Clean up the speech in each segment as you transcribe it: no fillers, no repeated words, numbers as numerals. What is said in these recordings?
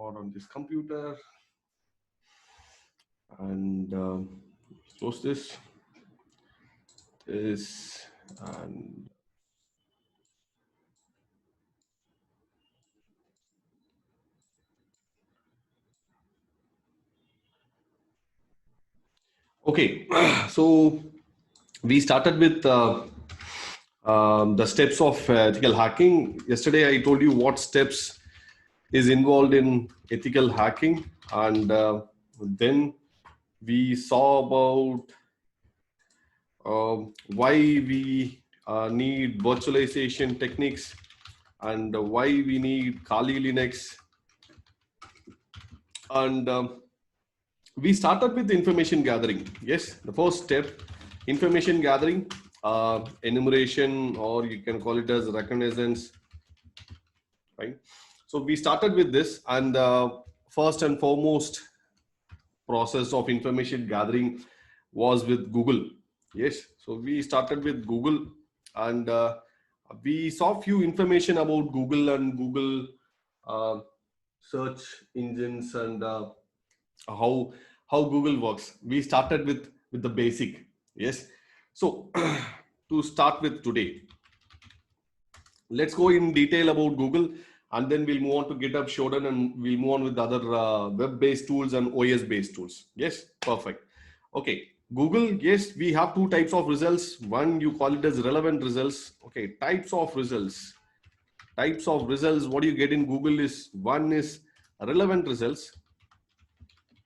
or on this computer, and close this, and okay. So we started with the steps of ethical hacking. Yesterday, I told you what steps is involved in ethical hacking, and then we saw about why we need virtualization techniques and why we need Kali Linux, and we started with information gathering. Yes, the first step, information gathering, enumeration, or you can call it as reconnaissance, right? So we started with this, and first and foremost process of information gathering was with Google. Yes, so we started with Google, and we saw few information about Google and Google uh, search engines, and how Google works. We started with the basic. Yes, so to start with today, let's go in detail about Google, and then we'll move on to GitHub Shodan, and we'll move on with other web-based tools and OS-based tools. Yes, perfect. Okay, Google, yes, we have two types of results. One, you call it as relevant results. Okay, types of results. Types of results, what you get in Google is, one is relevant results.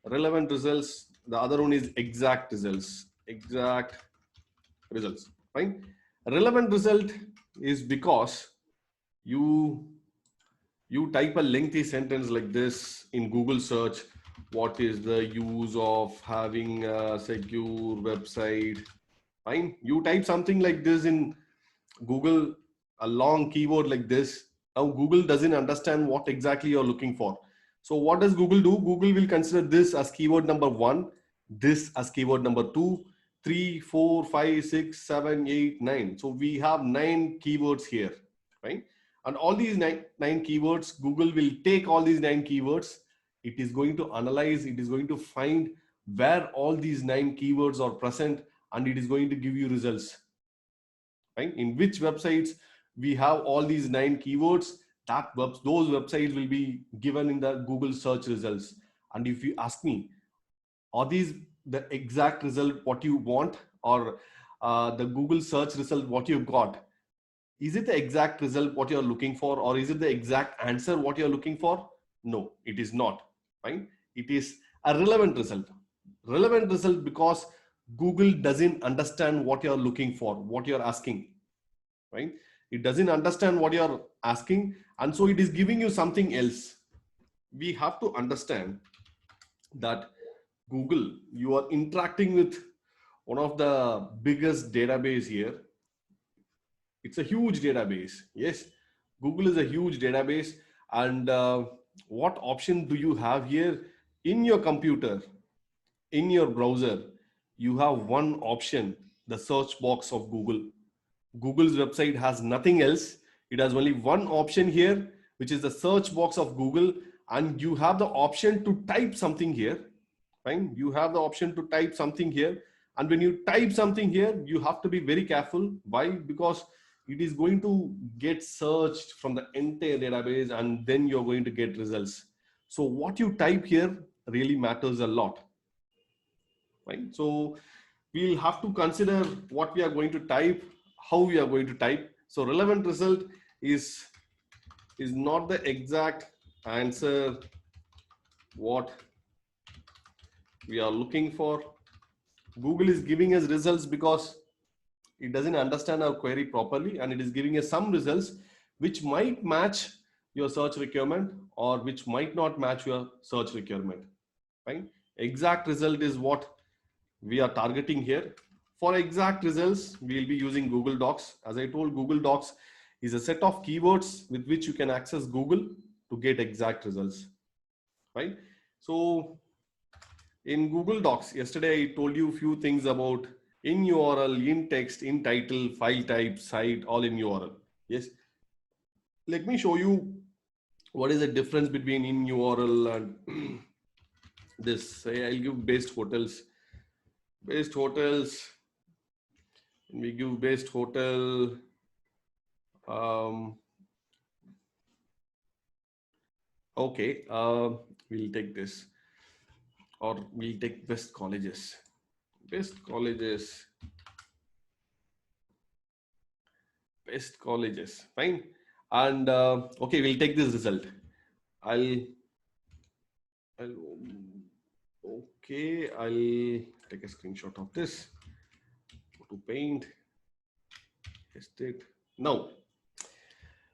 Relevant results. The other one is exact results. Exact results, fine. Relevant result is because you type a lengthy sentence like this in Google search. What is the use of having a secure website? Fine. You type something like this in Google, a long keyword like this. Now Google doesn't understand what exactly you're looking for. So what does Google do? Google will consider this as keyword number 1, this as keyword number 2, 3, 4, 5, 6, 7, 8, 9. So we have 9 keywords here, right? And all these nine keywords, Google will take all these 9 keywords. It is going to analyze, it is going to find where all these 9 keywords are present, and it is going to give you results. Right? In which websites we have all these 9 keywords, those websites will be given in the Google search results. And if you ask me, are these the exact result what you want, or the Google search result what you've got? Is it the exact result what you're looking for, or is it the exact answer what you're looking for? No, it is not. Right? It is a relevant result. Relevant result because Google doesn't understand what you're looking for, what you're asking. Right? It doesn't understand what you're asking, and so it is giving you something else. We have to understand that Google, you are interacting with one of the biggest database here. It's a huge database. Yes, Google is a huge database, and what option do you have here in your computer, in your browser? You have one option, the search box of Google. Google's website has nothing else. It has only one option here, which is the search box of Google, and you have the option to type something here. Fine, you have the option to type something here, and when you type something here, you have to be very careful. Why? Because it is going to get searched from the entire database, and then you're going to get results. So what you type here really matters a lot, right? So we'll have to consider what we are going to type, how we are going to type. So relevant result is not the exact answer what we are looking for. Google is giving us results because it doesn't understand our query properly, and it is giving us some results which might match your search requirement or which might not match your search requirement. Right? Exact result is what we are targeting here. For exact results, we'll be using Google Docs. As I told, Google Docs is a set of keywords with which you can access Google to get exact results, right? So in Google Docs, yesterday I told you a few things about in URL, in text, in title, file type, site, all in URL. Yes. Let me show you what is the difference between in URL and this? Say I'll give based hotels. Based hotels. We give based hotel. Okay, we'll take this, or we'll take best colleges. Best colleges. Best colleges. Fine. And okay, we'll take this result. I'll okay, I'll take a screenshot of this. Go to Paint. Test it. Now,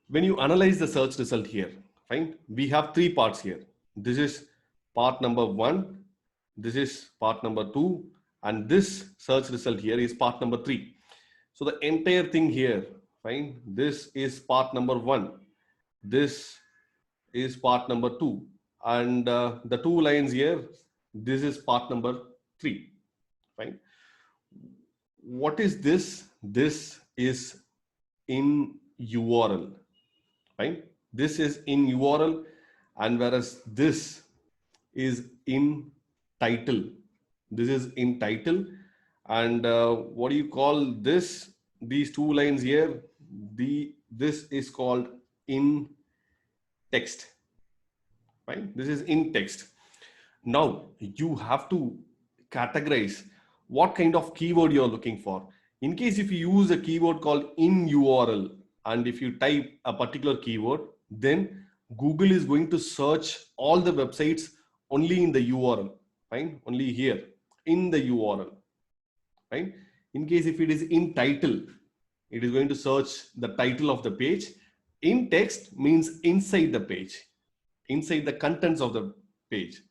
when you analyze the search result here, fine, we have three parts here. This is part number 1, this is part number 2, and this search result here is part number 3. So the entire thing here, fine, this is part number 1, this is part number 2, and the 2 lines here, this is part number 3, fine. What is this? This is in URL, fine. This is in URL, and whereas this is in title. This is in title, and what do you call this? These 2 lines here, this is called in text, right? This is in text. Now you have to categorize what kind of keyword you're looking for. In case if you use a keyword called in URL, and if you type a particular keyword, then Google is going to search all the websites only in the URL, fine, only here in the URL, right? In case if it is in title, it is going to search the title of the page. In text means inside the page, inside the contents of the page.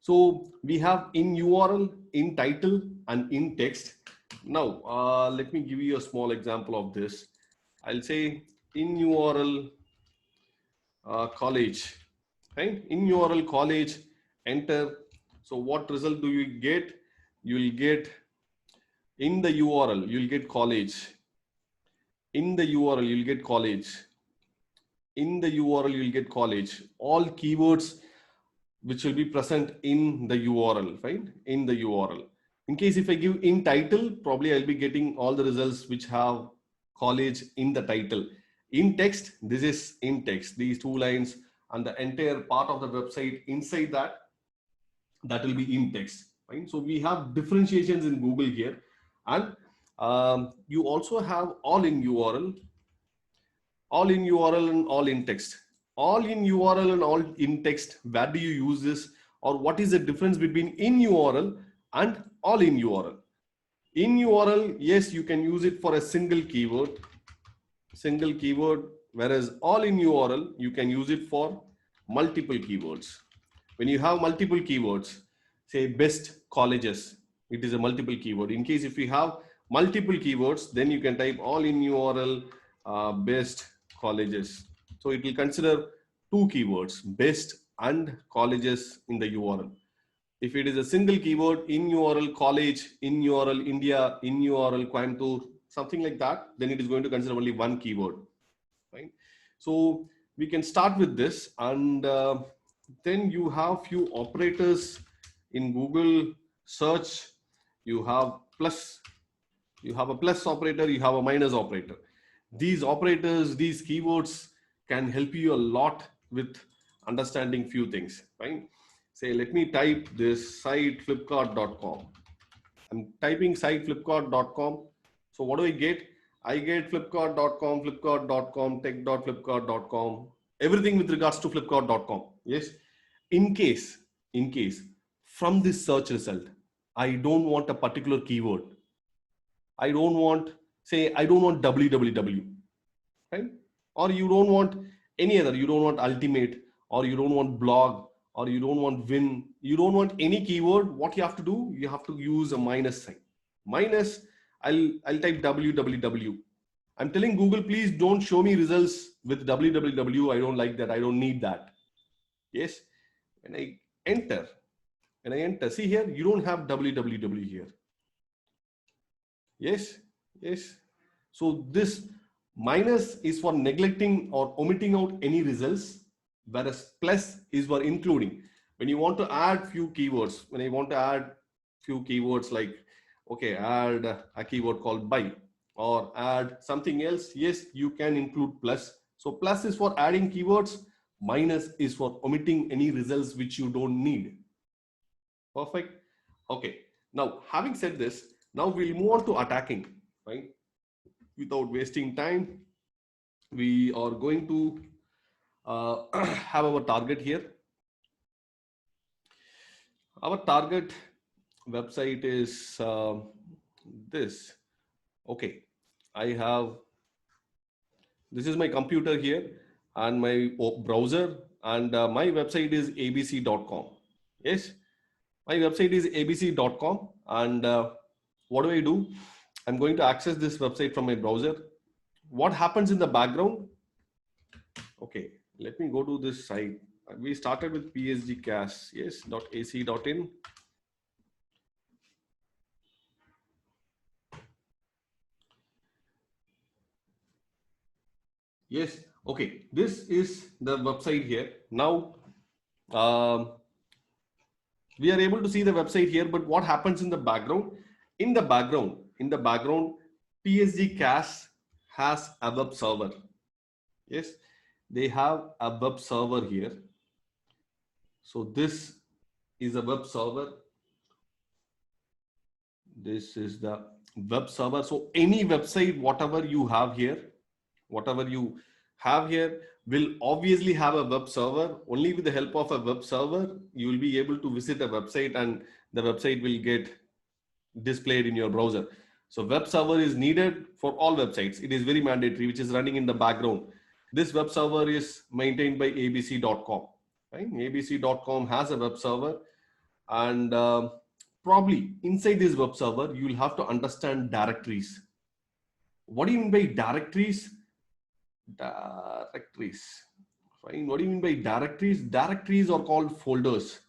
So we have in URL, in title, and in text. Now, let me give you a small example of this. I'll say in URL college, right? In URL college, enter. So what result do you get? You will get in the URL, you'll get college. In the URL, you'll get college. In the URL, you'll get college. All keywords which will be present in the URL, right? In the URL. In case if I give in title, probably I'll be getting all the results which have college in the title. In text, this is in text, these 2 lines and the entire part of the website inside that will be in text, right? So we have differentiations in Google here, and you also have all in URL, all in URL and all in text. All in URL and all in text, where do you use this, or what is the difference between in URL and all in URL? In URL, yes, you can use it for a single keyword, whereas all in URL, you can use it for multiple keywords. When you have multiple keywords, say best colleges, it is a multiple keyword. In case if you have multiple keywords, then you can type all in URL best colleges. So it will consider 2 keywords, best and colleges in the URL. If it is a single keyword, in URL college, in URL India, in URL Coimbatore, something like that, then it is going to consider only 1 keyword, right? So we can start with this, and then you have few operators in Google search. You have plus, you have a plus operator, you have a minus operator. These operators, these keywords can help you a lot with understanding few things, right? Say, let me type this site flipkart.com. I'm typing site flipkart.com. So what do I get? I get flipkart.com, flipkart.com, tech.flipkart.com, everything with regards to flipkart.com. Yes. In case from this search result, I don't want a particular keyword. I don't want, say, I don't want www, right? Or you don't want any other, you don't want ultimate, or you don't want blog, or you don't want win, you don't want any keyword. What you have to do, you have to use a minus sign. Minus, I'll type www. I'm telling Google, please don't show me results with www. I don't like that. I don't need that. Yes. When I enter, see here, you don't have www here. Yes. Yes. So this minus is for neglecting or omitting out any results. whereas plus is for including. When you want to add few keywords, when I want to add few keywords like, okay, add a keyword called by or add something else, yes, you can include plus. So plus is for adding keywords, minus is for omitting any results which you don't need. Perfect. Okay. Now, having said this, now we'll move on to attacking, right? Without wasting time, we are going to have our target here. Our target website is this. Okay. This is my computer here and my browser, and my website is abc.com. Yes. My website is abc.com, and what do? I'm going to access this website from my browser. What happens in the background? Okay, let me go to this site. We started with psgcas, yes, .ac.in. Yes, okay, this is the website here. Now, we are able to see the website here, but what happens in the background? In the background, psgcas has a web server. Yes, they have a web server here. So this is a web server. This is the web server. So any website, whatever you have here will obviously have a web server. Only with the help of a web server, you will be able to visit a website and the website will get displayed in your browser. So web server is needed for all websites. It is very mandatory, which is running in the background. This web server is maintained by abc.com. Right? abc.com has a web server, and probably inside this web server, you will have to understand directories. What do you mean by directories? Directories. Fine. What do you mean by directories? Directories are called folders.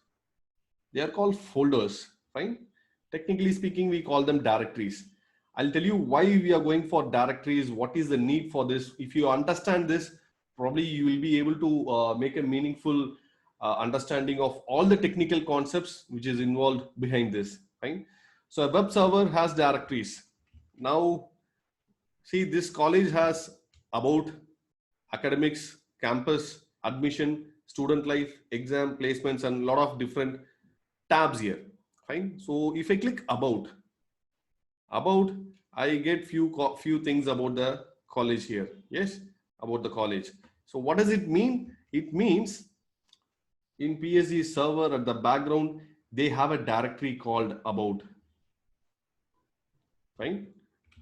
They are called folders. Fine. Technically speaking, we call them directories. I'll tell you why we are going for directories. What is the need for this? If you understand this, probably you will be able to make a meaningful understanding of all the technical concepts which is involved behind this. Fine. So a web server has directories. Now, see, this college has about academics, campus, admission, student life, exam, placements, and a lot of different tabs here. Fine. So if I click about, I get few things about the college here. Yes, about the college. So what does it mean? It means in PSG server at the background, they have a directory called about. Fine.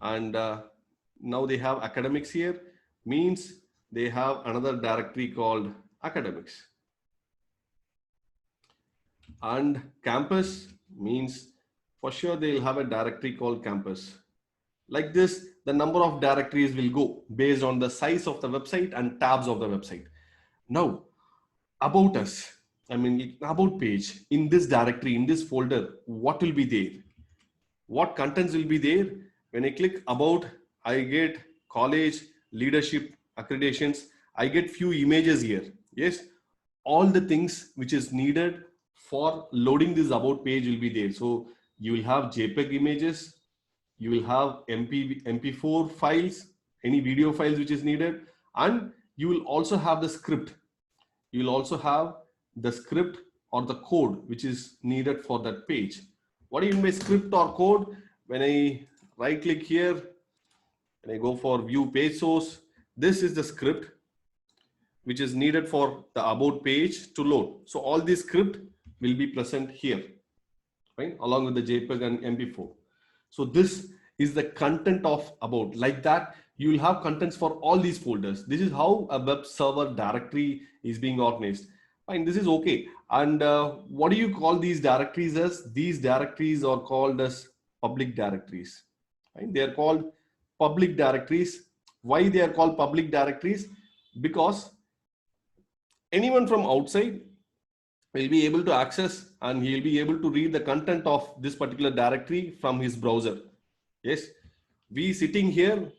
And now they have academics here, means they have another directory called academics. And campus means for sure they'll have a directory called campus. Like this, the number of directories will go based on the size of the website and tabs of the website. Now, about us, I mean, about page, in this directory, in this folder, what will be there? What contents will be there? When I click about, I get college, leadership, accreditations. I get few images here. Yes, all the things which is needed for loading this about page will be there. So you will have JPEG images, you will have MP4 files, any video files which is needed, and you will also have the script. You will also have the script or the code which is needed for that page. What do you mean by script or code? When I right click here and I go for view page source, this is the script which is needed for the about page to load. So all this script will be present here, right? Along with the JPEG and MP4. So this is the content of about. Like that, you will have contents for all these folders. This is how a web server directory is being organized. Fine, this is okay. And what do you call these directories as? These directories are called as public directories. Right? They are called public directories. Why they are called public directories? Because anyone from outside will be able to access and he'll be able to read the content of this particular directory from his browser. Yes, we sitting here,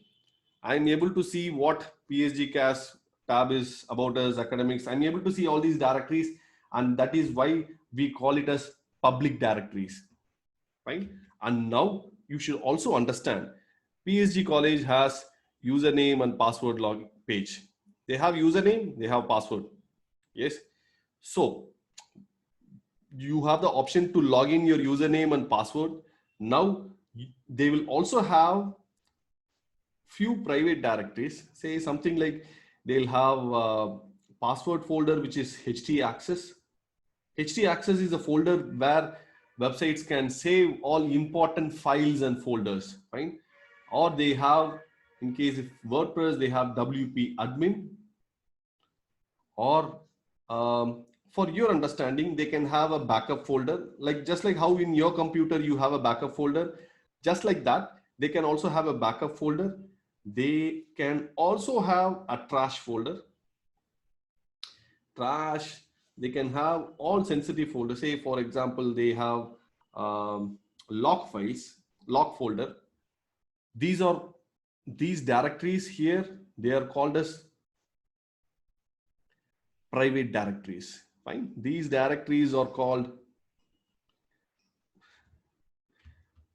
I'm able to see what psgcas tab is about us, academics. I'm able to see all these directories, and that is why we call it as public directories, right? And now you should also understand PSG College has username and password log page. They have username, they have password. Yes. So you have the option to log in your username and password. Now they will also have few private directories. Say something like they'll have a password folder, which is htaccess. Htaccess is a folder where websites can save all important files and folders, right? Or they have, in case if WordPress, they have WP admin. Or for your understanding, they can have a backup folder, like just like how in your computer you have a backup folder, just like that, they can also have a backup folder. They can also have a trash folder. Trash, they can have all sensitive folders. Say, for example, they have log files, log folder. These directories here, they are called as private directories. Fine. These directories are called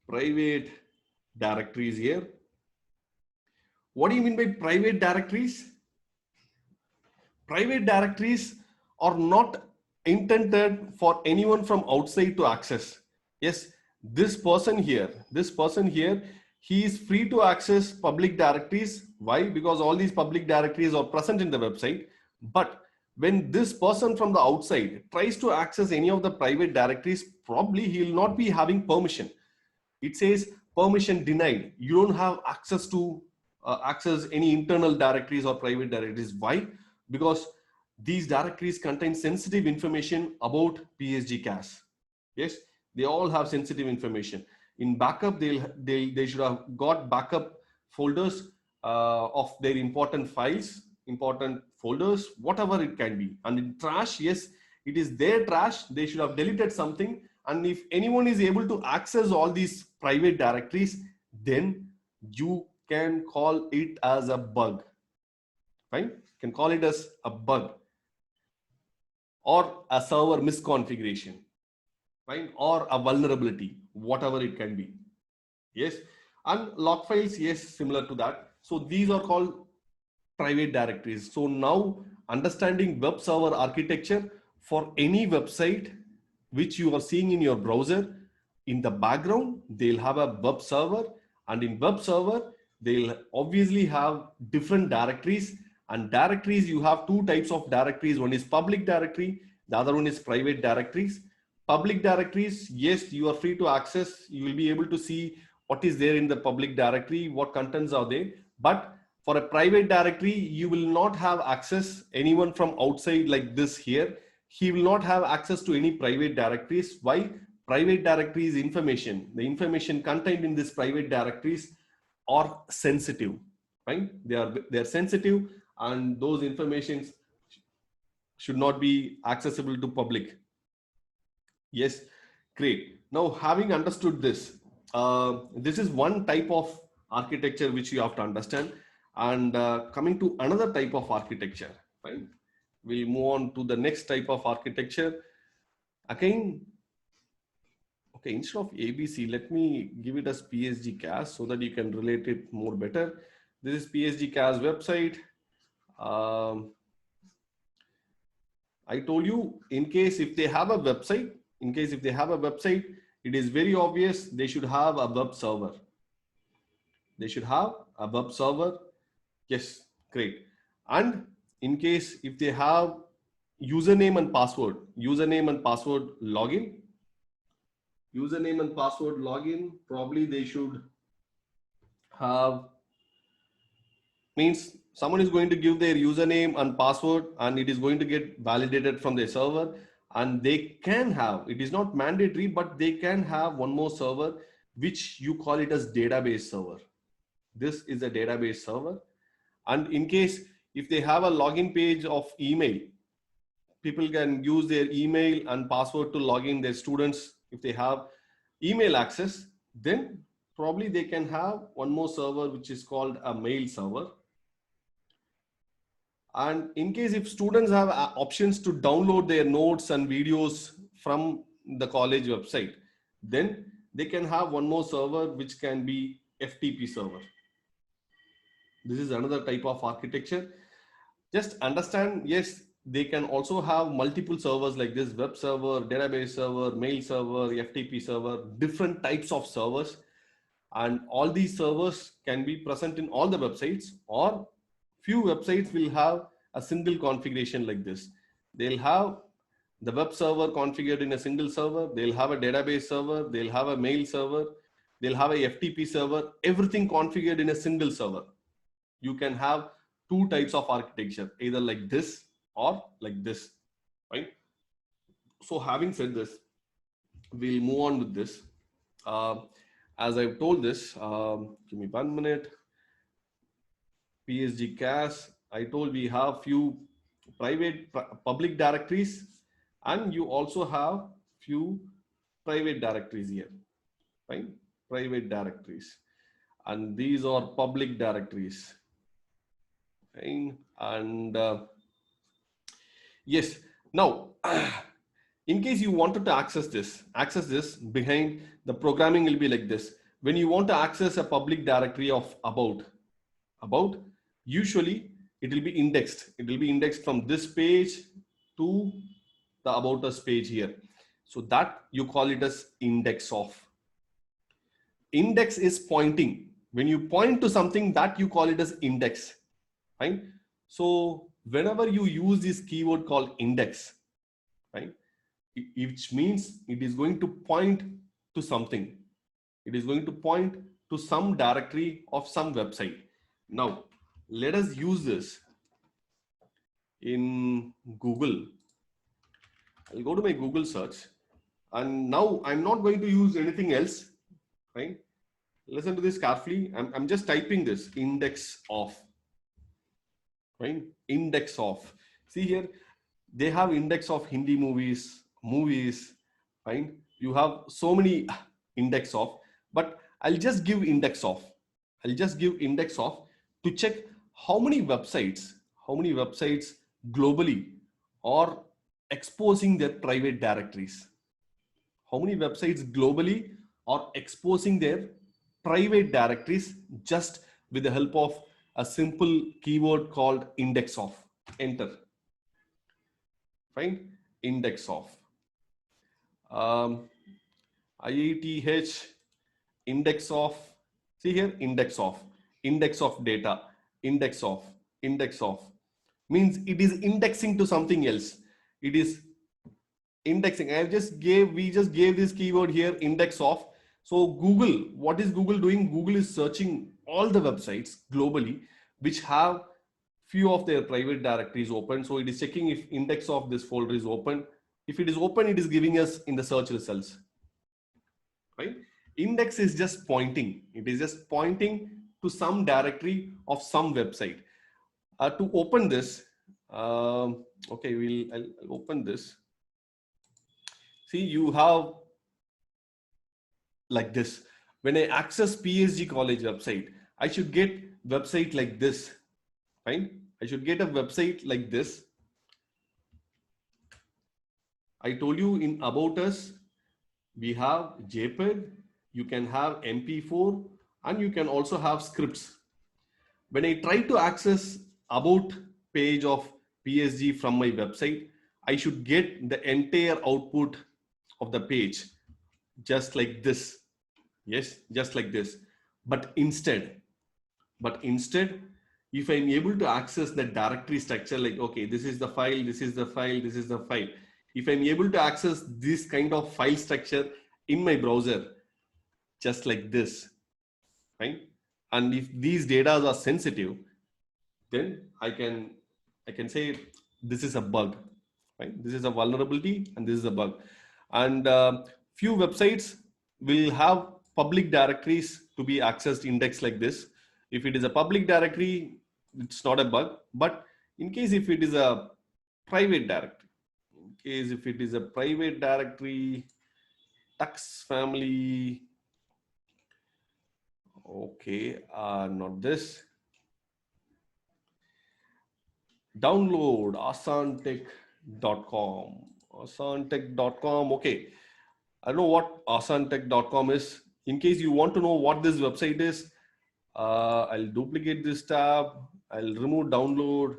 private directories here. What do you mean by private directories? Private directories are not intended for anyone from outside to access. Yes, this person here, he is free to access public directories. Why? Because all these public directories are present in the website. But when this person from the outside tries to access any of the private directories, probably he will not be having permission. It says permission denied. You don't have access to access any internal directories or private directories. Why? Because these directories contain sensitive information about PSG CAS. Yes, they all have sensitive information. In backup, they should have got backup folders of their important files, important folders, whatever it can be. And in trash, yes, it is their trash. They should have deleted something. And if anyone is able to access all these private directories, then you can call it as a bug. Fine, you can call it as a bug or a server misconfiguration, fine, or a vulnerability, whatever it can be. Yes, and log files, yes, similar to that. So these are called private directories. So now understanding web server architecture for any website which you are seeing in your browser, in the background, they'll have a web server, and in web server, they'll obviously have different directories. And directories, you have two types of directories. One is public directory, the other one is private directories. Public directories, yes, you are free to access. You will be able to see what is there in the public directory, what contents are there. But for a private directory, you will not have access. Anyone from outside like this here, he will not have access to any private directories. Why? Private directories information, the information contained in this private directories are sensitive, right? They are sensitive, and those informations should not be accessible to public. Yes, great. Now, having understood this, this is one type of architecture which you have to understand. And coming to another type of architecture, right? We'll move on to the next type of architecture. Again, okay, instead of ABC, let me give it as PSG CAS so that you can relate it more better. This is PSG CAS website. I told you, in case if they have a website, it is very obvious they should have a web server. They should have a web server. Yes, great. And in case if they have username and password login, probably they should have, means someone is going to give their username and password, and it is going to get validated from their server. And they can have, it is not mandatory, but they can have one more server, which you call it as database server. This is a database server. And in case if they have a login page of email, people can use their email and password to log in. Their students, if they have email access, then probably they can have one more server, which is called a mail server. And in case if students have options to download their notes and videos from the college website, then they can have one more server which can be FTP server. This is another type of architecture. Just understand, yes, they can also have multiple servers like this: web server, database server, mail server, FTP server, different types of servers. And all these servers can be present in all the websites, or few websites will have a single configuration like this. They'll have the web server configured in a single server, they'll have a database server, they'll have a mail server, they'll have a FTP server, everything configured in a single server. You can have two types of architecture, either like this or like this, right? So having said this, we'll move on with this. As I've told this, give me 1 minute. PSG CAS, I told we have few public directories, and you also have few private directories here, right? Private directories, and these are public directories, right? And yes, now in case you wanted to access this behind the programming will be like this. When you want to access a public directory of about, usually it will be indexed. It will be indexed from this page to the about us page here. So that you call it as index of. Index is pointing. When you point to something, that you call it as index, right? So whenever you use this keyword called index, right, which means it is going to point to something. It is going to point to some directory of some website. Now, let us use this in Google. I'll go to my Google search, and now I'm not going to use anything else, right? Listen to this carefully. I'm just typing this index of, right? Index of. See here, they have index of Hindi movies, right? You have so many index of, but I'll just give index of. I'll just give index of to check how many websites globally are exposing their private directories. How many websites globally are exposing their private directories just with the help of a simple keyword called index of. Enter. Fine. Index of. IETH index of. See here, index of data, index of means it is indexing to something else. It is indexing. We just gave this keyword here, index of. So Google, what is Google doing? Google is searching all the websites globally which have few of their private directories open. So it is checking if index of this folder is open. If it is open, it is giving us in the search results, right? Index is just pointing. It is just pointing to some directory of some website. To open this, okay, I'll open this. See, you have like this. When I access PSG college website, I should get website like this, right? I should get a website like this. I told you in about us, we have JPEG, you can have MP4, and you can also have scripts. When I try to access about page of PSG from my website, I should get the entire output of the page just like this. Yes, just like this. But instead, if I'm able to access the directory structure, like, okay, this is the file, this is the file, this is the file. If I'm able to access this kind of file structure in my browser, just like this, right? And if these data are sensitive, then I can say this is a bug, right? This is a vulnerability and this is a bug. And few websites will have public directories to be accessed indexed like this. If it is a public directory, it's not a bug. But in case if it is a private directory, Tux family, okay, not this. Download asantech.com. Asantech.com. Okay. I don't know what asantech.com is. In case you want to know what this website is, I'll duplicate this tab. I'll remove download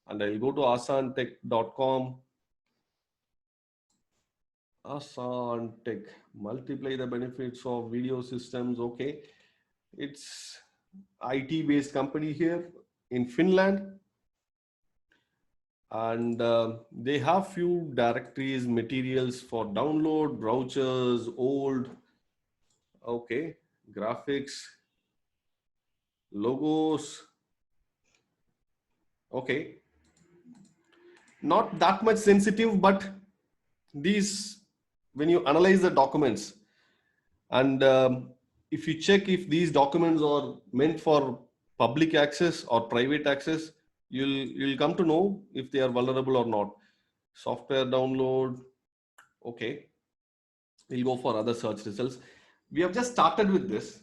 and I'll go to asantech.com. Asantech, multiply the benefits of video systems. Okay. It's IT based company here in Finland. And they have few directories, materials for download, brochures, old, okay, graphics, logos, okay, not that much sensitive, but these, when you analyze the documents and if you check if these documents are meant for public access or private access, you'll come to know if they are vulnerable or not. Software download, okay. We'll go for other search results. We have just started with this,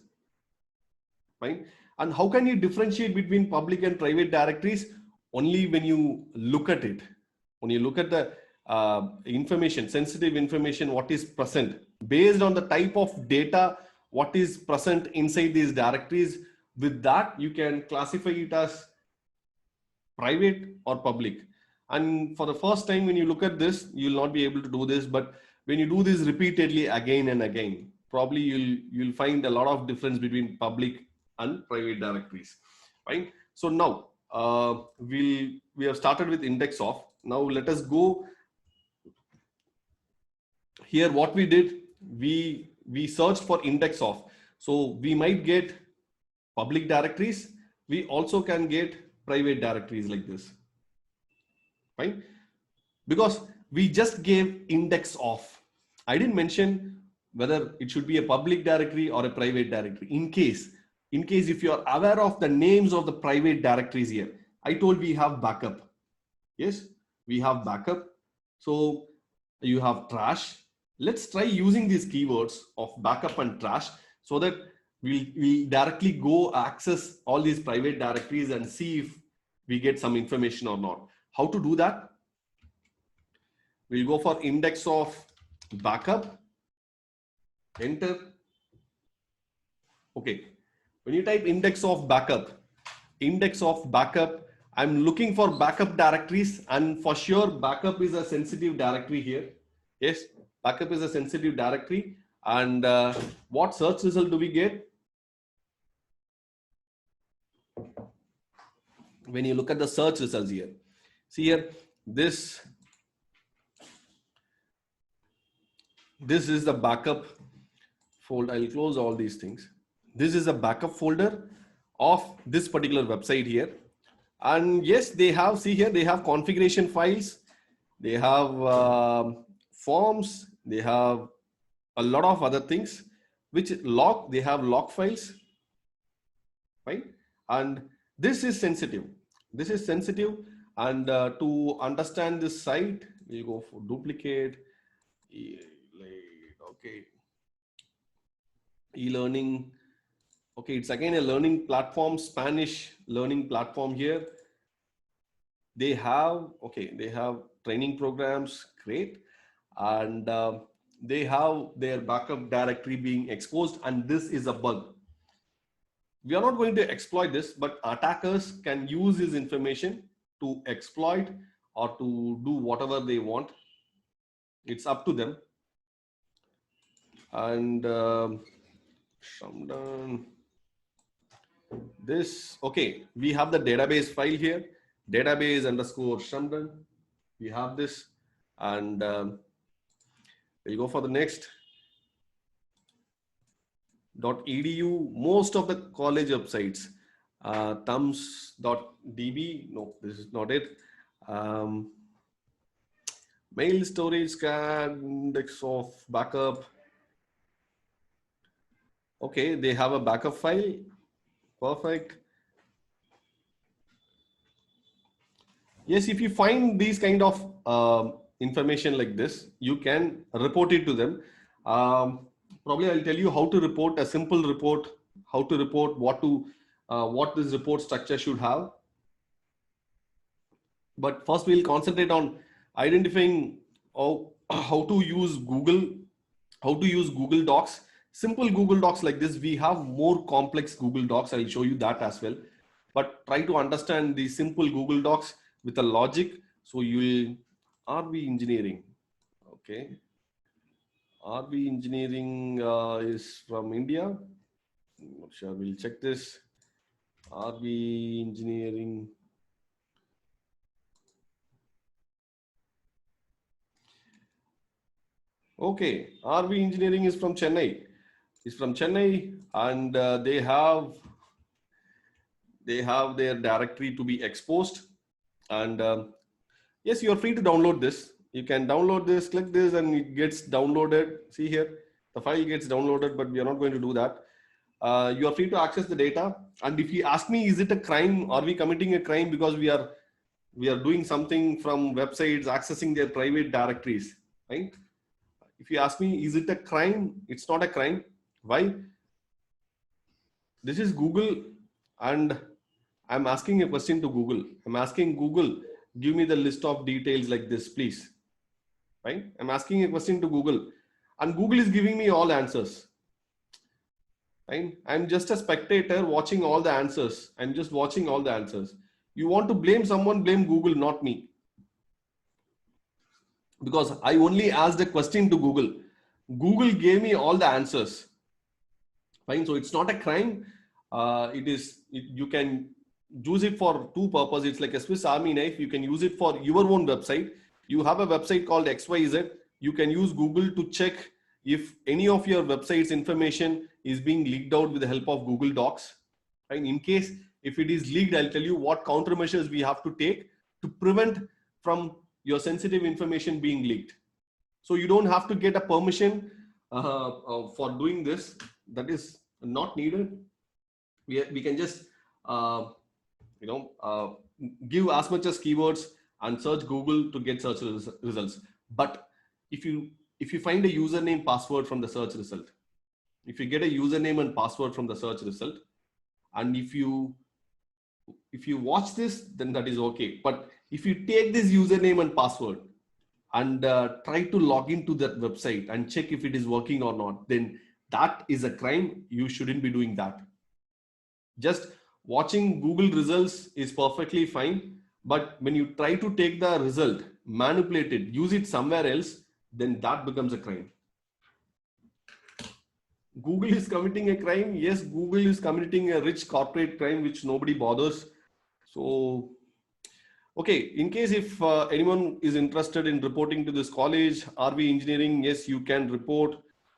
fine. And how can you differentiate between public and private directories? Only when you look at it. When you look at the information, sensitive information, what is present. Based on the type of data, what is present inside these directories, with that you can classify it as private or public. And for the first time when you look at this, you'll not be able to do this, but when you do this repeatedly again and again, probably you'll find a lot of difference between public and private directories, right? So now we have started with index of. Now let us go here. What we did, we searched for index of. So we might get public directories. We also can get private directories like this, fine, because we just gave index of. I didn't mention whether it should be a public directory or a private directory. In case if you are aware of the names of the private directories here, I told we have backup. Yes, we have backup. So you have trash. Let's try using these keywords of backup and trash so that we directly go access all these private directories and see if we get some information or not. How to do that? We'll go for index of backup, enter. Okay, when you type index of backup, I'm looking for backup directories, and for sure backup is a sensitive directory here. Yes, backup is a sensitive directory. And what search result do we get? When you look at the search results here, see here, this is the backup folder. I'll close all these things. This is a backup folder of this particular website here. And yes, they have, see here, they have configuration files, they have forms, they have a lot of other things which log, they have log files, right? And this is sensitive. This is sensitive. And to understand this site, we'll go for duplicate. Okay, e-learning. Okay, it's again a learning platform, Spanish learning platform here. They have, okay, they have training programs, great. And they have their backup directory being exposed, and this is a bug. We are not going to exploit this, but attackers can use this information to exploit or to do whatever they want. It's up to them. And this, okay, we have the database file here, database underscore Shamdan. We have this, and we'll go for the next. .edu, most of the college websites, thumbs.db, no, this is not it. Mail storage scan, index of backup. Okay, they have a backup file, perfect. Yes, if you find these kind of information like this, you can report it to them. Probably I'll tell you how to report a simple report, how to report what this report structure should have. But first we'll concentrate on identifying how to use Google Docs. Simple Google Docs like this. We have more complex Google Docs. I'll show you that as well. But try to understand the simple Google Docs with a logic. So you'll RV engineering. Okay. RV engineering is from India. Not sure. We'll check this. RV engineering. Okay, RV Engineering is from Chennai. It's from Chennai, and they have their directory to be exposed. And yes, you are free to download this. You can download this, click this, and it gets downloaded. See here, the file gets downloaded, but we are not going to do that. You are free to access the data. And if you ask me, is it a crime? Are we committing a crime because we are doing something from websites, accessing their private directories, right? If you ask me, is it a crime? It's not a crime. Why? This is Google, and I'm asking a question to Google. I'm asking Google, give me the list of details like this, please. Right? I'm asking a question to Google, and Google is giving me all answers. Right? I'm just a spectator watching all the answers. I'm just watching all the answers. You want to blame someone, blame Google, not me. Because I only asked a question to Google. Google gave me all the answers. Fine. So it's not a crime. You can use it for two purposes. It's like a Swiss Army knife. You can use it for your own website. You have a website called XYZ. You can use Google to check if any of your website's information is being leaked out with the help of Google Docs. And in case if it is leaked, I'll tell you what countermeasures we have to take to prevent from your sensitive information being leaked. So you don't have to get a permission for doing this. That is not needed. We can just give as much as keywords and search Google to get search results. But if you find a username password from the search result, if you get a username and password from the search result, and if you watch this, then that is okay. But if you take this username and password and try to log into that website and check if it is working or not, then that is a crime. You shouldn't be doing that. Just watching Google results is perfectly fine. But when you try to take the result, manipulate it, use it somewhere else, then that becomes a crime. Google is committing a crime. Yes, Google is committing a rich corporate crime, which nobody bothers. So, okay, in case if anyone is interested in reporting to this college, RV Engineering, yes, you can report.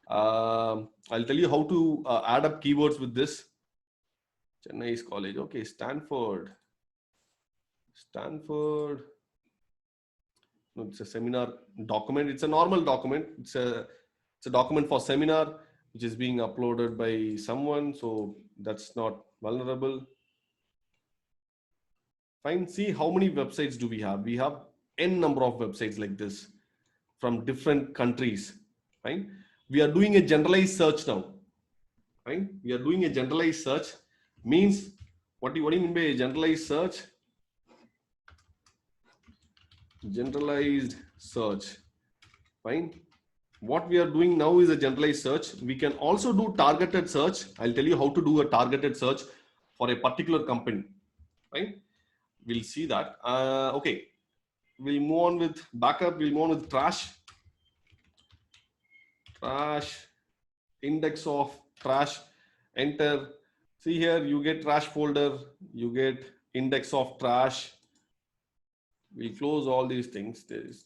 I'll tell you how to add up keywords with this. Chennai's college. Okay, Stanford. No, it's a seminar document. It's a normal document. It's a document for seminar, which is being uploaded by someone. So that's not vulnerable. Fine. See how many websites do we have? We have n number of websites like this from different countries. Fine. We are doing a generalized search now. Fine. We are doing a generalized search. Means what do you mean by a generalized search? Generalized search. Fine. What we are doing now is a generalized search. We can also do targeted search. I'll tell you how to do a targeted search for a particular company. Fine. We'll see that. Okay. We'll move on with backup. We'll move on with trash. Trash. Index of trash. Enter. See here, you get trash folder. You get index of trash. We close all these things. This.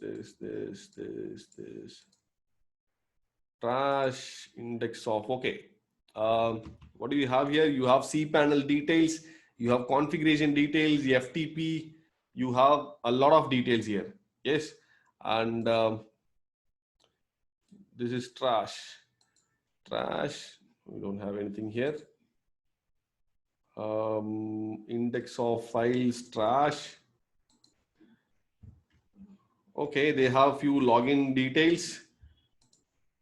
Trash index of. Okay. What do you have here? You have cPanel details. You have configuration details, FTP. You have a lot of details here. Yes. And this is trash. Trash. We don't have anything here. Index of files, trash. Okay, they have few login details.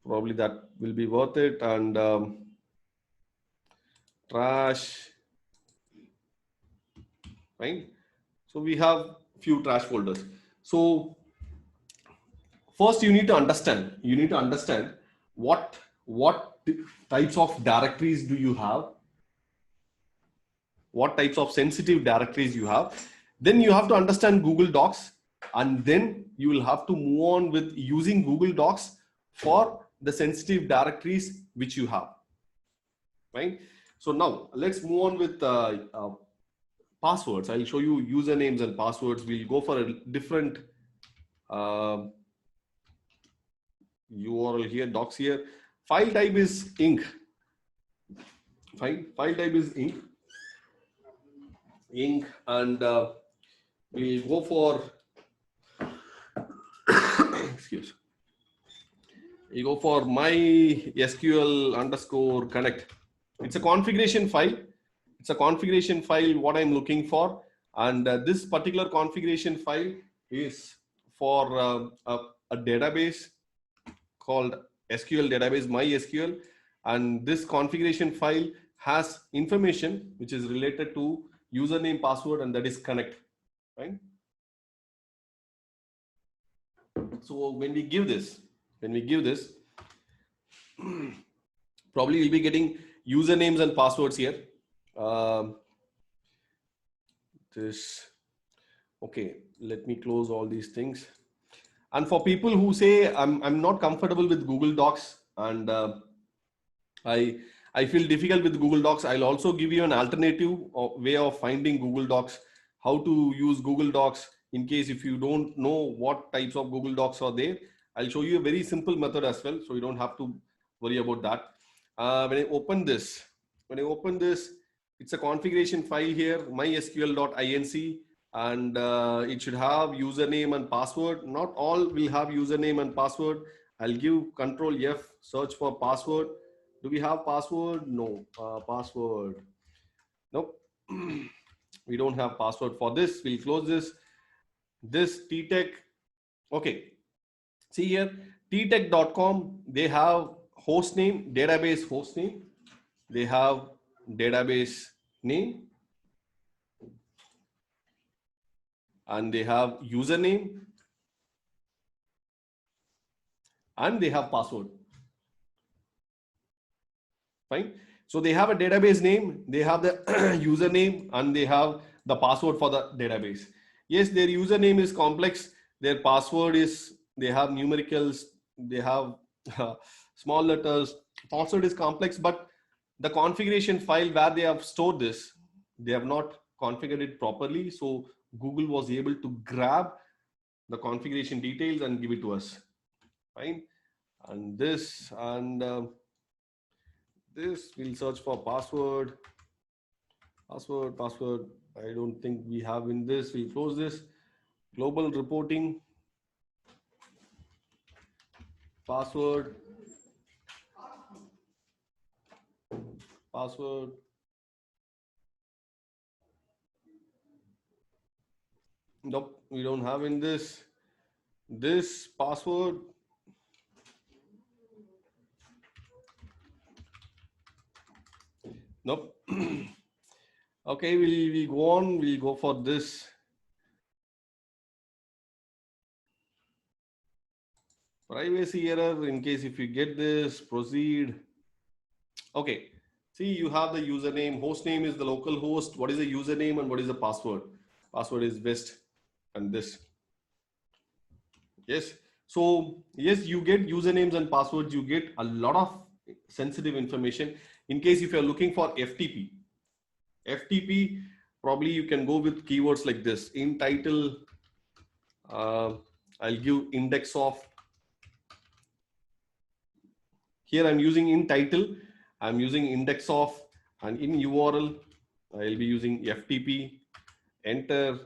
Probably that will be worth it. And trash. Fine. So we have few trash folders. So first you need to understand what types of directories do you have, what types of sensitive directories you have. Then you have to understand Google Docs, and then you will have to move on with using Google Docs for the sensitive directories which you have, right? So now let's move on with passwords. I'll show you usernames and passwords. We'll go for a different URL here, docs here. File type is ink. File type is ink, and we'll go for excuse. You go for my SQL underscore connect. It's a configuration file. It's a configuration file what I'm looking for, and this particular configuration file is for a database called SQL database MySQL, and this configuration file has information which is related to username, password, and that is connect, right? So when we give this, probably we'll be getting usernames and passwords here. Okay, let me close all these things. And for people who say I'm not comfortable with Google Docs, and I feel difficult with Google Docs, I'll also give you an alternative way of finding Google Docs, how to use Google Docs in case if you don't know what types of Google Docs are there. I'll show you a very simple method as well, so you don't have to worry about that. When I open this, it's a configuration file here, mysql.inc, and it should have username and password. Not all will have username and password. I'll give Control F, search for password. Do we have password? No. Password. Nope. We don't have password for this. We'll close this. This TTech. Okay. See here, ttech.com. They have host name, database host name. They have database name. And they have username. And they have password. Fine. So they have a database name, they have the username, and they have the password for the database. Yes, their username is complex. Their password is, they have numericals, they have small letters. Password is complex, but the configuration file where they have stored this, they have not configured it properly. So Google was able to grab the configuration details and give it to us. Fine. And this, and this, we'll search for password. I don't think we have in this. We'll close this. Global reporting. Password. Nope, we don't have in this. This password. Nope. Okay, we'll go on. We'll go for this. Privacy error, in case if you get this, proceed. Okay, see, you have the username, host name is the local host. What is the username and what is the password? Password is best, and this. Yes, so yes, you get usernames and passwords. You get a lot of sensitive information. In case if you're looking for FTP, probably you can go with keywords like this. In title, I'll give index of. Here I'm using in title, I'm using index of, and in URL, I'll be using FTP, enter,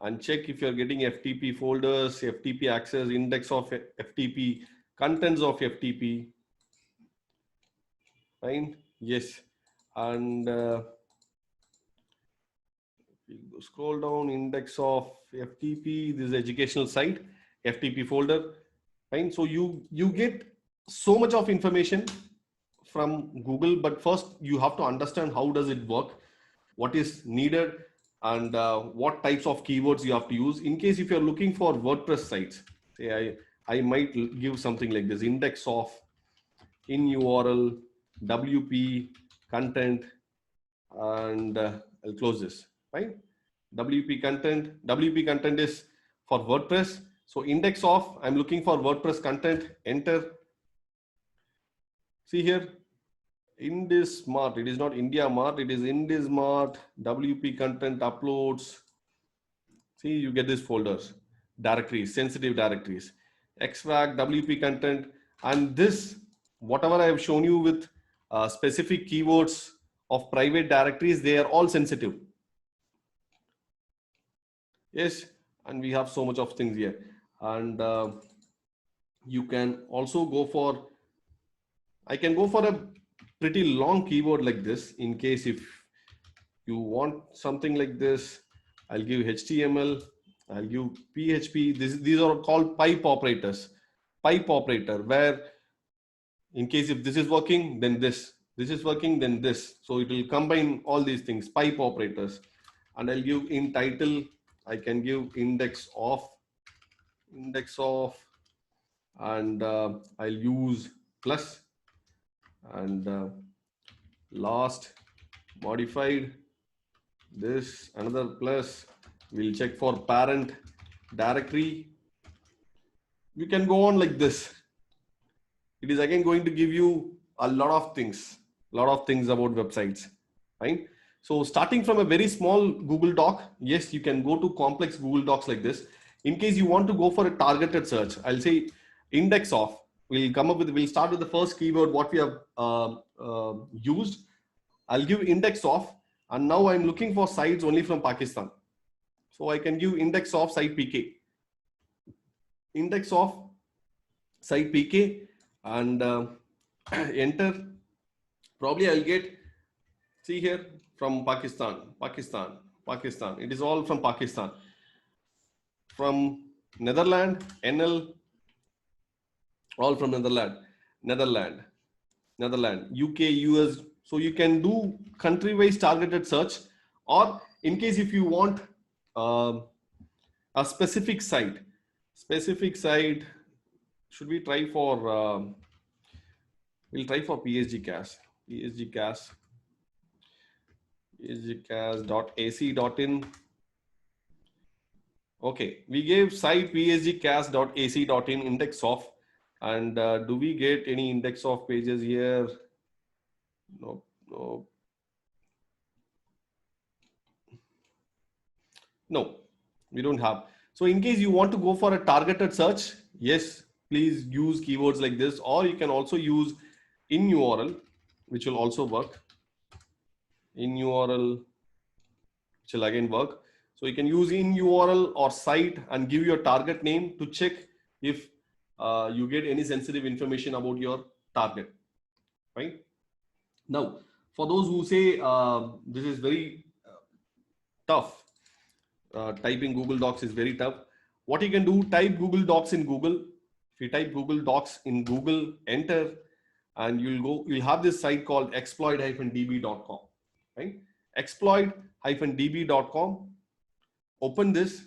and check if you're getting FTP folders, FTP access, index of FTP, contents of FTP. Fine, yes. And scroll down, index of FTP, this is educational site, FTP folder. Fine, so you get so much of information from Google, but first you have to understand how does it work, what is needed, and what types of keywords you have to use. In case if you're looking for WordPress sites, say I might give something like this: index of, in URL, WP content, and I'll close this, right? WP content is for WordPress. So index of, I'm looking for WordPress content, enter. See here, IndieSmart, it is not India Mart, it is IndieSmart, WP content uploads. See, you get these folders, directories, sensitive directories, extract, WP content, and this, whatever I have shown you with specific keywords of private directories, they are all sensitive. Yes, and we have so much of things here. And you can also go for, I can go for a pretty long keyword like this. In case if you want something like this, I'll give HTML, I'll give PHP. These are called pipe operators. Pipe operator, where in case if this is working, then this is working, then this. So it will combine all these things, pipe operators. And I'll give in title, I can give index of, and I'll use plus, and last modified, this another plus. We'll check for parent directory. You can go on like this. It is again going to give you a lot of things about websites, right? So starting from a very small Google Doc, yes, you can go to complex Google Docs like this. In case you want to go for a targeted search, I'll say index of, we'll start with the first keyword what we have used. I'll give index of, and now I'm looking for sites only from Pakistan. So I can give index of site PK, index of site PK, and enter. Probably I'll get, see here, from Pakistan. It is all from Pakistan. From Netherlands, NL, all from Netherlands, UK, US. So you can do country-wise targeted search, or in case if you want a specific site, should we try for, we'll try for psgcast.ac.in. Okay, we gave site psgcast.ac.in index of, and do we get any index of pages here? No. No, we don't have. So in case you want to go for a targeted search, yes, please use keywords like this, or you can also use in URL, which will also work. In URL, which will again work. So you can use in URL or site and give your target name to check if you get any sensitive information about your target, right? Now, for those who say this is very tough, typing Google Docs is very tough. What you can do, type Google Docs in Google. If you type Google Docs in Google, enter, and you'll have this site called exploit-db.com, right? Exploit-db.com. Open this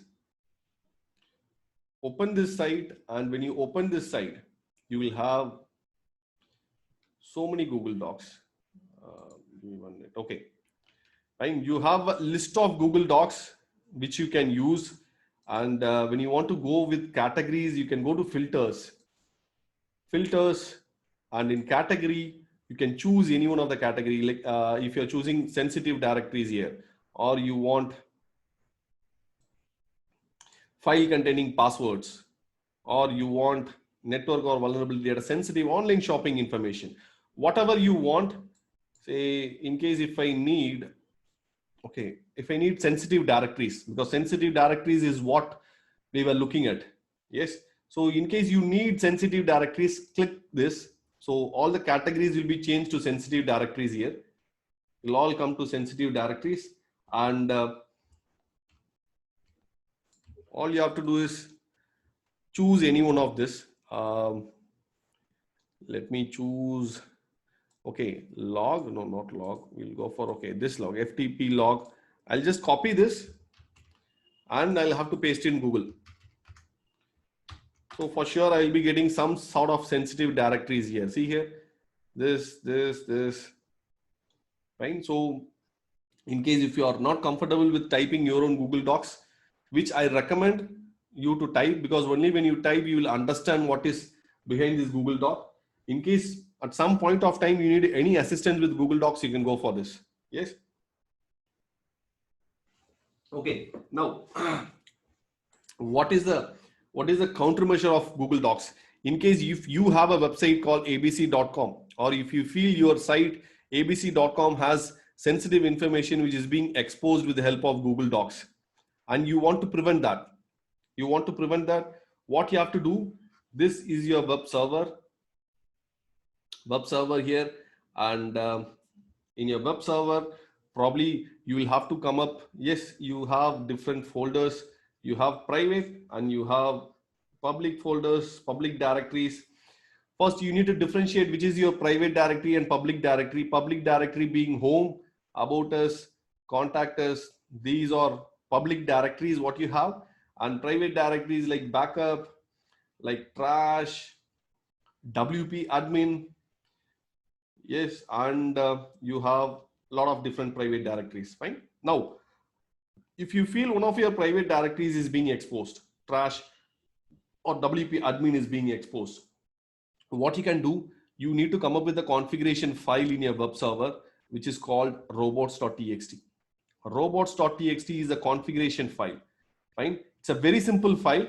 site, and when you open this site, you will have so many Google Docs. Give me 1 minute. Okay, and you have a list of Google Docs which you can use, and when you want to go with categories, you can go to filters, and in category you can choose any one of the category. Like if you're choosing sensitive directories here, or you want file containing passwords, or you want network or vulnerability data, sensitive online shopping information, whatever you want. Say in case if I need, okay, if I need sensitive directories, because sensitive directories is what we were looking at. Yes. So in case you need sensitive directories, click this. So all the categories will be changed to sensitive directories here. It'll all come to sensitive directories, and all you have to do is choose any one of this. Let me choose, okay, log, no, not log. We'll go for, okay, this log, FTP log, I'll just copy this and I'll have to paste in Google. So for sure, I'll be getting some sort of sensitive directories here. See here, this, right? So in case if you are not comfortable with typing your own Google Docs, which I recommend you to type, because only when you type, you will understand what is behind this Google Doc. In case at some point of time, you need any assistance with Google Docs, you can go for this. Yes. Okay. Now, what is the countermeasure of Google Docs? In case if you have a website called abc.com, or if you feel your site abc.com has sensitive information which is being exposed with the help of Google Docs, and you want to prevent that, what you have to do, this is your web server here, and in your web server, probably you will have to come up, yes, you have different folders, you have private and you have public folders, public directories. First, you need to differentiate which is your private directory and public directory. Public directory being home, about us, contact us, these are public directories what you have, and private directories like backup, like trash, WP admin, yes, and you have a lot of different private directories. Fine. Now, if you feel one of your private directories is being exposed, trash or WP admin is being exposed, what you can do, you need to come up with a configuration file in your web server, which is called robots.txt. Robots.txt is a configuration file. Fine. It's a very simple file.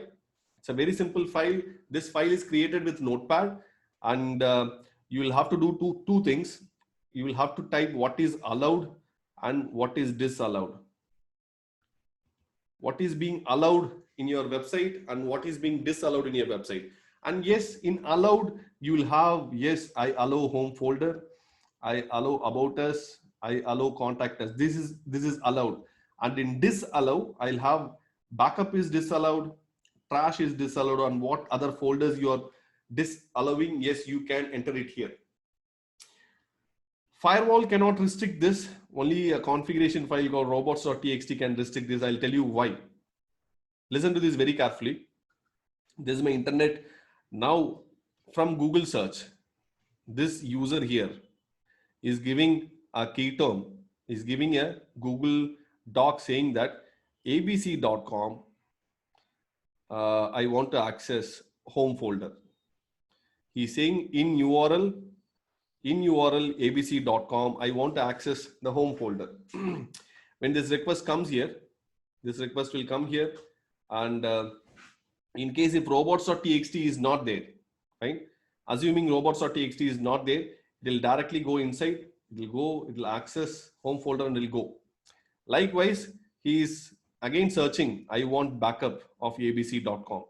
This file is created with Notepad, and you will have to do two things. You will have to type what is allowed and what is disallowed. What is being allowed in your website and what is being disallowed in your website. And yes, in allowed, you will have, yes, I allow home folder, I allow about us, I allow contact us. This is allowed. And in disallow, I'll have backup is disallowed, trash is disallowed, and what other folders you are disallowing, yes, you can enter it here. Firewall cannot restrict this. Only a configuration file called robots.txt can restrict this. I'll tell you why. Listen to this very carefully. This is my internet. Now, from Google search, this user here is giving a key term, is giving a Google Doc saying that abc.com, I want to access home folder. He's saying in URL abc.com, I want to access the home folder. When this request comes here, this request will come here, and in case if robots.txt is not there, right? Assuming robots.txt is not there, it will directly go inside, it will access home folder and it will go. Likewise, he is again searching, I want backup of abc.com,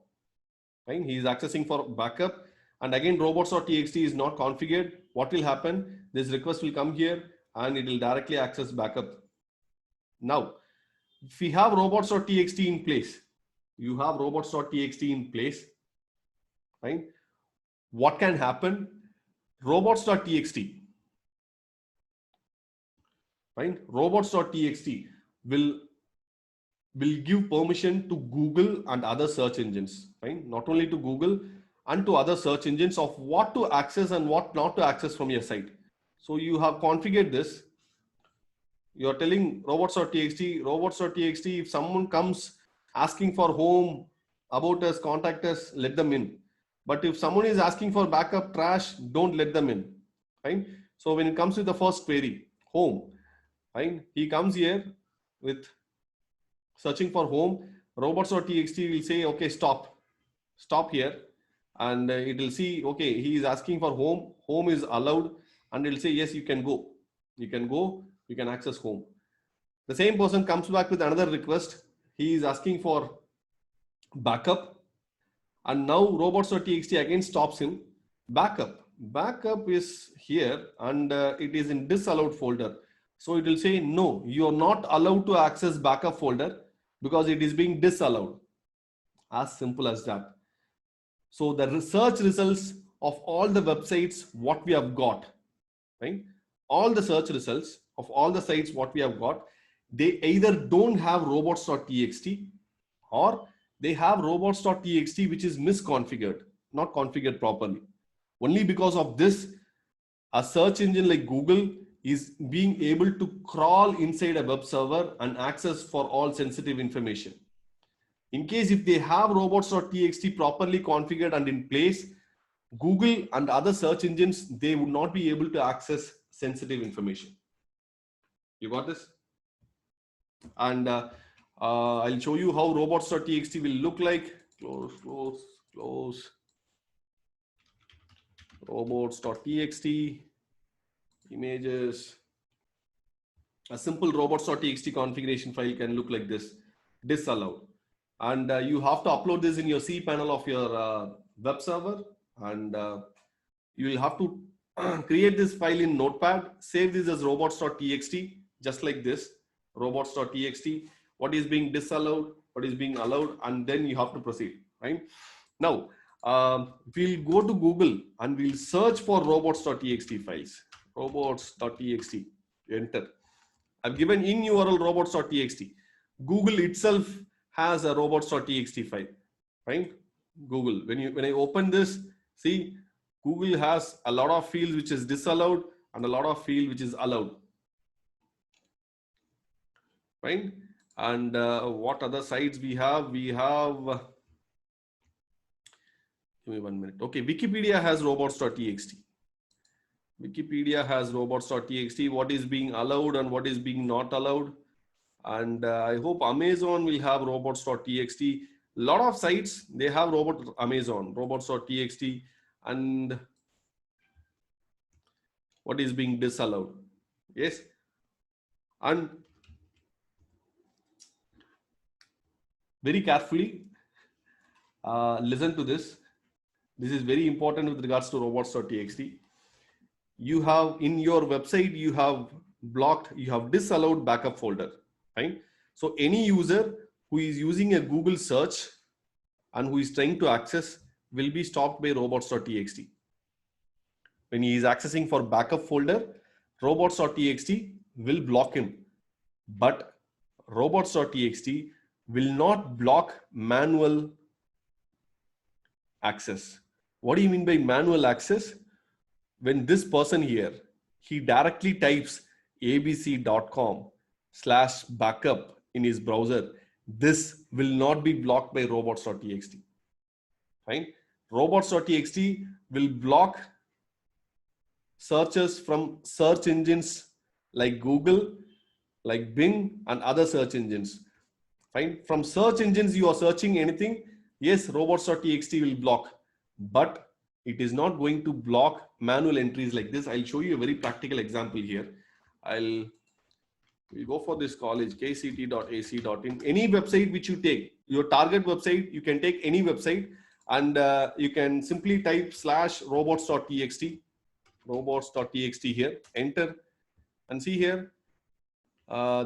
right? He is accessing for backup, and again robots.txt is not configured. What will happen? This request will come here and it will directly access backup. Now, if we have robots.txt in place, you have robots.txt in place, right? What can happen? Robots.txt, right? Robots.txt will give permission to Google and other search engines, right? Not only to Google and to other search engines of what to access and what not to access from your site. So you have configured this. You're telling robots.txt, if someone comes asking for home, about us, contact us, let them in. But if someone is asking for backup, trash, don't let them in, right? So when it comes to the first query, home, right? He comes here with searching for home, robots.txt will say, okay, stop here. And it will see, okay, he is asking for home is allowed, and it will say, yes, you can go, you can access home. The same person comes back with another request. He is asking for backup, and now robots.txt again stops him. Backup is here, and it is in disallowed folder. So it will say, no, you are not allowed to access backup folder because it is being disallowed. As simple as that. So the search results of all the websites, what we have got, right? All the search results of all the sites, what we have got, they either don't have robots.txt or they have robots.txt which is misconfigured, not configured properly. Only because of this, a search engine like Google is being able to crawl inside a web server and access for all sensitive information. In case if they have robots.txt properly configured and in place, Google and other search engines, they would not be able to access sensitive information. You got this? And I'll show you how robots.txt will look like. Close. Robots.txt, images. A simple robots.txt configuration file can look like this, disallowed. And you have to upload this in your cPanel of your web server, and you will have to create this file in Notepad, save this as robots.txt, just like this, robots.txt, what is being disallowed, what is being allowed, and then you have to proceed, right? Now, we'll go to Google and we'll search for robots.txt files, robots.txt, enter. I've given in URL robots.txt. Google itself has a robots.txt file, right? Google, when I open this, see, Google has a lot of fields which is disallowed and a lot of field which is allowed, right? And what other sites we have? We have, give me 1 minute. Okay, Wikipedia has robots.txt. Wikipedia has robots.txt, what is being allowed and what is being not allowed. And I hope Amazon will have robots.txt. A lot of sites, they have Amazon, robots.txt, and what is being disallowed. Yes. And very carefully, listen to this. This is very important with regards to robots.txt. You have in your website, you have blocked, you have disallowed backup folder, right? So any user who is using a Google search and who is trying to access will be stopped by robots.txt. When he is accessing for backup folder, robots.txt will block him. But robots.txt will not block manual access. What do you mean by manual access? When this person here, he directly types abc.com/backup in his browser, this will not be blocked by robots.txt. Right? Robots.txt will block searches from search engines like Google, like Bing, and other search engines. Fine. From search engines, you are searching anything. Yes, robots.txt will block, but it is not going to block manual entries like this. I'll show you a very practical example here. We'll go for this college, kct.ac.in. Any website which you take, your target website, you can take any website, and you can simply type /robots.txt, robots.txt here, enter, and see here,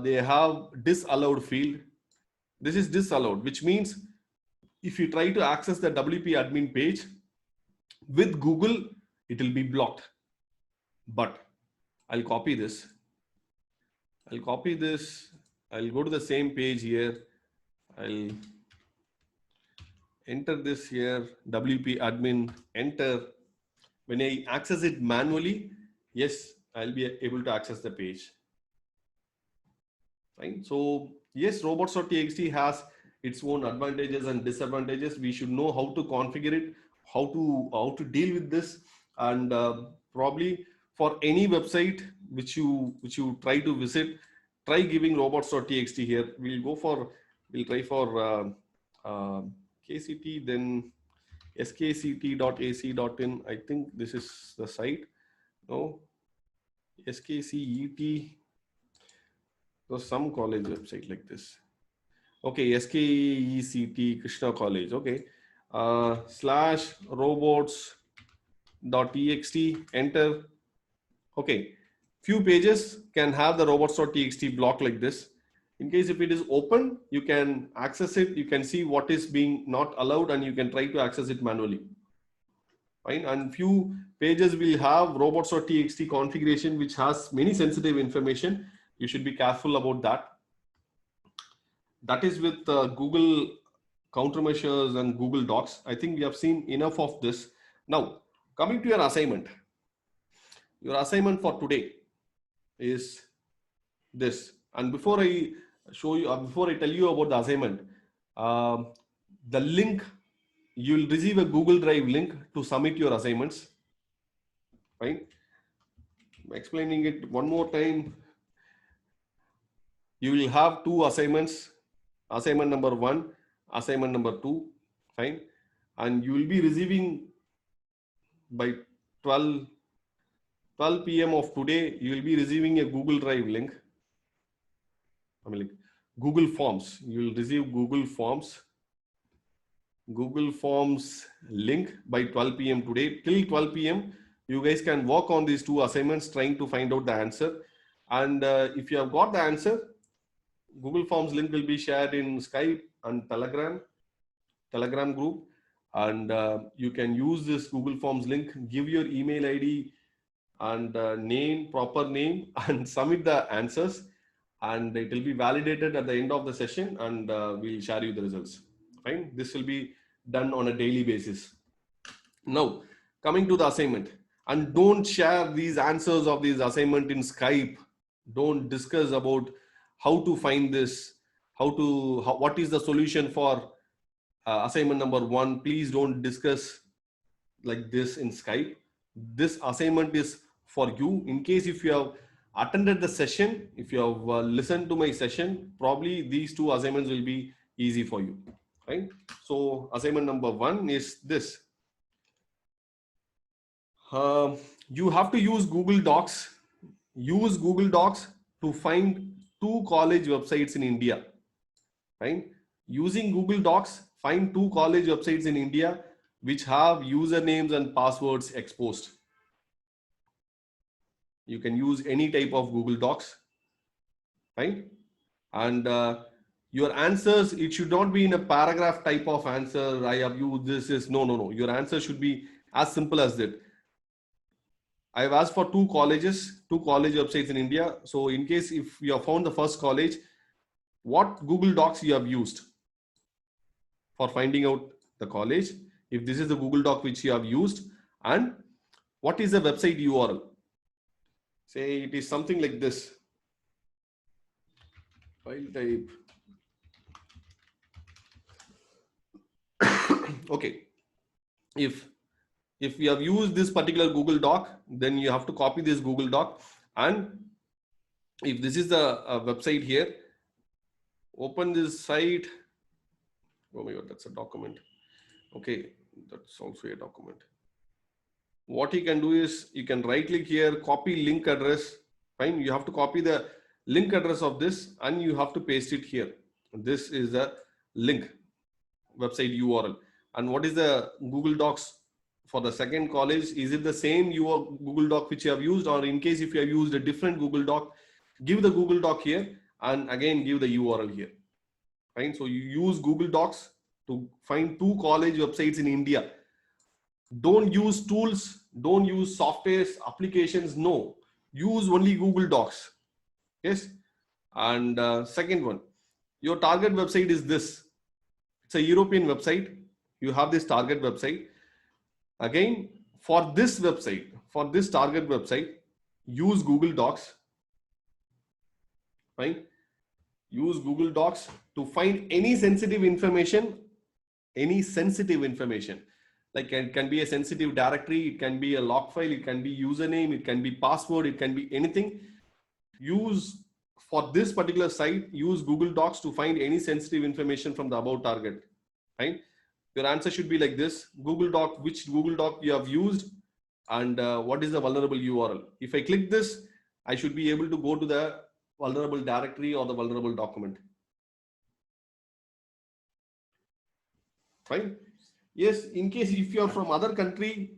they have disallowed field. This is disallowed, which means if you try to access the WP admin page with Google, it will be blocked. But I'll copy this. I'll go to the same page here. I'll enter this here, WP admin, enter. When I access it manually, yes, I'll be able to access the page. Right? So yes, robots.txt has its own advantages and disadvantages. We should know how to configure it, how to deal with this, and probably for any website which you try to visit, try giving robots.txt here. We'll try for KCT, then skct.ac.in. I think this is the site. No, SKCET. So some college website like this. Okay, SKECT Krishna College. Okay, /robots.txt, enter. Okay, few pages can have the robots.txt block like this. In case if it is open, you can access it. You can see what is being not allowed, and you can try to access it manually. Fine. And few pages will have robots.txt configuration, which has many sensitive information. You should be careful about that. That is with Google countermeasures and Google Docs. I think we have seen enough of this. Now, coming to your assignment. Your assignment for today is this. And before I show you, before I tell you about the assignment, the link, you will receive a Google Drive link to submit your assignments. Fine. I'm explaining it one more time. You will have two assignments, assignment number 1, assignment number 2. Fine. And you will be receiving by 12 p.m. of today, you will be receiving a Google Drive link. I mean, like Google Forms. You will receive Google Forms link by 12 p.m. today. Till 12 p.m. you guys can work on these two assignments trying to find out the answer. And if you have got the answer, Google Forms link will be shared in Skype and Telegram group. And you can use this Google Forms link, give your email ID and name, proper name, and submit the answers. And it will be validated at the end of the session, and we'll share you the results. Fine. This will be done on a daily basis. Now, coming to the assignment, and don't share these answers of these assignment in Skype. Don't discuss about how to find this, what is the solution for assignment number 1. Please don't discuss like this in Skype. This assignment is for you. In case if you have attended the session, if you have listened to my session, probably these two assignments will be easy for you. Right? So assignment number 1 is this. You have to use Google Docs. Use Google Docs to find 2 college websites in India. Right? Using Google Docs, find 2 college websites in India which have usernames and passwords exposed. You can use any type of Google Docs, right? And your answers, it should not be in a paragraph type of answer. I have used this is no. Your answer should be as simple as that. I have asked for 2 college websites in India. So in case if you have found the first college, what Google Docs you have used for finding out the college, if this is the Google Doc which you have used, and what is the website URL? Say it is something like this. File type. Okay. If we have used this particular Google Doc, then you have to copy this Google Doc. And if this is the website here, open this site. Oh my God, that's a document. Okay, that's also a document. What you can do is you can right click here, copy link address. Fine, you have to copy the link address of this and you have to paste it here. This is the link, website URL. And what is the Google Docs for the second college? Is it the same Google Doc which you have used, or in case if you have used a different Google Doc, give the Google Doc here and again give the URL here. Fine, so you use Google Docs to find 2 college websites in India. Don't use tools, don't use softwares, applications, no. Use only Google Docs. Yes. And second one, your target website is this. It's a European website. You have this target website. Again, for this website, for this target website, use Google Docs. Fine. Use Google Docs to find any sensitive information. Like it can be a sensitive directory, it can be a log file, it can be username, it can be password, it can be anything. Use for this particular site, use Google Docs to find any sensitive information from the above target. Right? Your answer should be like this: Google Doc, which Google Doc you have used, and what is the vulnerable URL. If I click this, I should be able to go to the vulnerable directory or the vulnerable document. Fine. Yes, in case if you are from other country,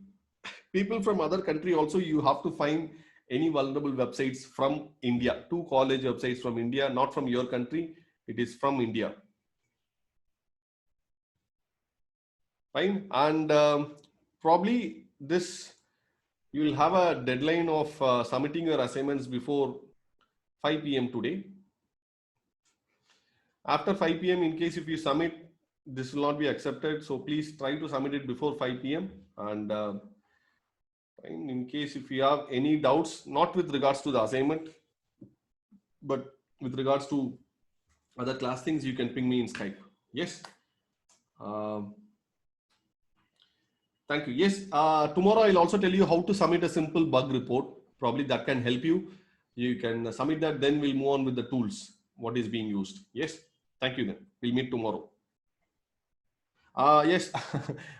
people from other country also, you have to find any vulnerable websites from India, 2 college websites from India, not from your country, it is from India. Fine. And probably this, you will have a deadline of submitting your assignments before 5 p.m. today. After 5 p.m., in case if you submit, this will not be accepted. So please try to submit it before 5 p.m. And in case if you have any doubts, not with regards to the assignment, but with regards to other class things, you can ping me in Skype. Yes. Thank you. Yes. Tomorrow I'll also tell you how to submit a simple bug report. Probably that can help you. You can submit that. Then we'll move on with the tools. What is being used. Yes. Thank you. Then we'll meet tomorrow. Yes.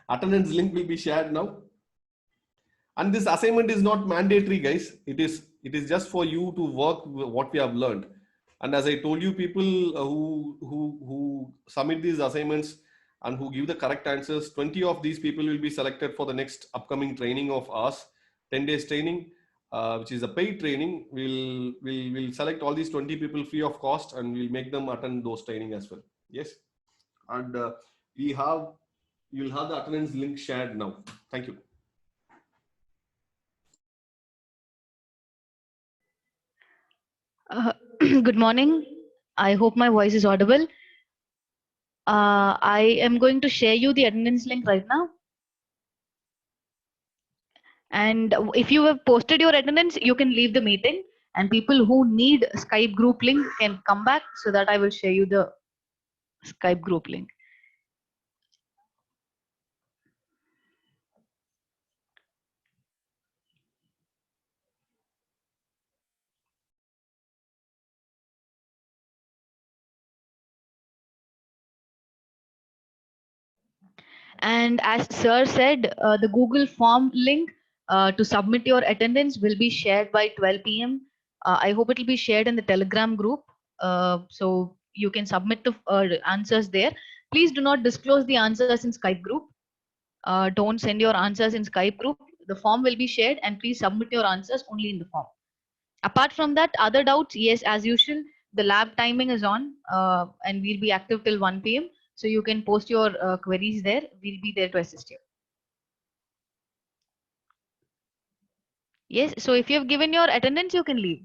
Attendance link will be shared now. And this assignment is not mandatory, guys. It is just for you to work with what we have learned. And as I told you, people who submit these assignments and who give the correct answers, 20 of these people will be selected for the next upcoming training of ours, 10 days training, which is a paid training. We'll select all these 20 people free of cost, and we'll make them attend those training as well. Yes. And you'll have the attendance link shared now. Thank you. Good morning. I hope my voice is audible. I am going to share you the attendance link right now. And if you have posted your attendance, you can leave the meeting. And people who need Skype group link can come back so that I will share you the Skype group link. And as Sir said, the Google form link to submit your attendance will be shared by 12 p.m. I hope it will be shared in the Telegram group. So you can submit the answers there. Please do not disclose the answers in Skype group. Don't send your answers in Skype group. The form will be shared and please submit your answers only in the form. Apart from that, other doubts, yes, as usual, the lab timing is on and we'll be active till 1 p.m. So you can post your queries there. We'll be there to assist you. Yes, so if you have given your attendance, you can leave.